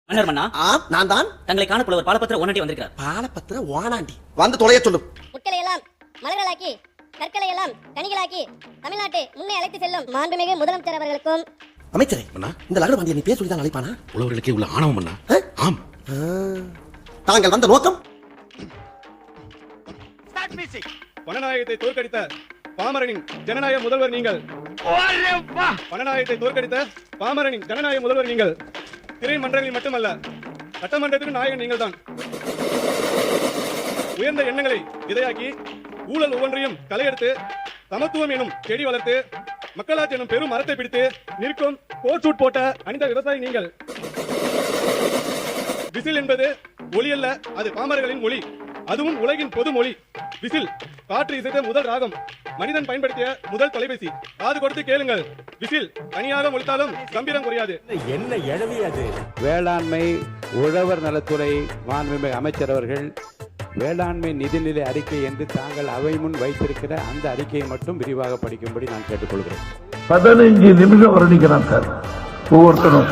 மன்னர் மன்னா, நான் தான். தங்களை காண புலவர் பாலபத்திர ஓனாண்டி வந்திருக்கிறார். பாலபத்திர ஓனாண்டி வந்து தொலைய சொல்லு. முட்களை எல்லாம் மலர்களாக்கி, கற்களை எல்லாம் கனிகளாக்கி தமிழ்நாட்டை முன்னே அழைத்து செல்லும் மாண்புமிகு முதலமைச்சர் அவர்களுக்கும். அமைச்சரே, இந்த லகர பாண்டிய நீ பேர் சொல்லி தான் அழைப்பானா? புலவர்களுக்கே உள்ள ஆணவம் அண்ணா. ஆம். தாங்கள் வந்த நோக்கம் பணநாயகத்தை தோற்கடித்த பாமரனின் ஜனநாயக முதல்வர் நீங்கள். பணநாயகத்தை தோற்கடித்த பாமரனின் ஜனநாயக முதல்வர் நீங்கள். திரை மன்றங்களில் மட்டுமல்ல, சட்டமன்றத்திற்கு நாயகன் நீங்கள் தான். உயர்ந்த எண்ணங்களை விதையாக்கி ஊழல் ஒவ்வொன்றையும் களையெடுத்து சமத்துவம் எனும் செடி வளர்த்து மக்களாட்சி எனும் பெரும் மரத்தை பிடித்து நிற்கும் கோட் போட்ட அணிந்த விவசாயி நீங்கள். விசில் என்பது ஒலி அல்ல, அது பாமரர்களின் மொழி, அதுவும் உலகின் பொது மொழி. விசில் காற்று இசைத்த முதல் ராகம், மனிதன் பயன்படுத்திய முதல் தொலைபேசி. காது கொடுத்து கேளுங்கள், விசில் தனியாக ஒலித்தாலும் கம்பீரம் குறையாது. என்ன எழுதியது? வேளாண்மை உழவர் நலத்துறை மாண்புமிகு அமைச்சர் அவர்கள் வேளாண்மை நிதிநிலை அறிக்கை என்று தாங்கள் அவை முன் வைத்திருக்கிற அந்த அறிக்கையை மட்டும் விரிவாக படிக்கும்படி நான் கேட்டுக்கொள்கிறேன். 15 நிமிஷம் வர்ணிக்கிறான் சார் ஒவ்வொருத்தரும்.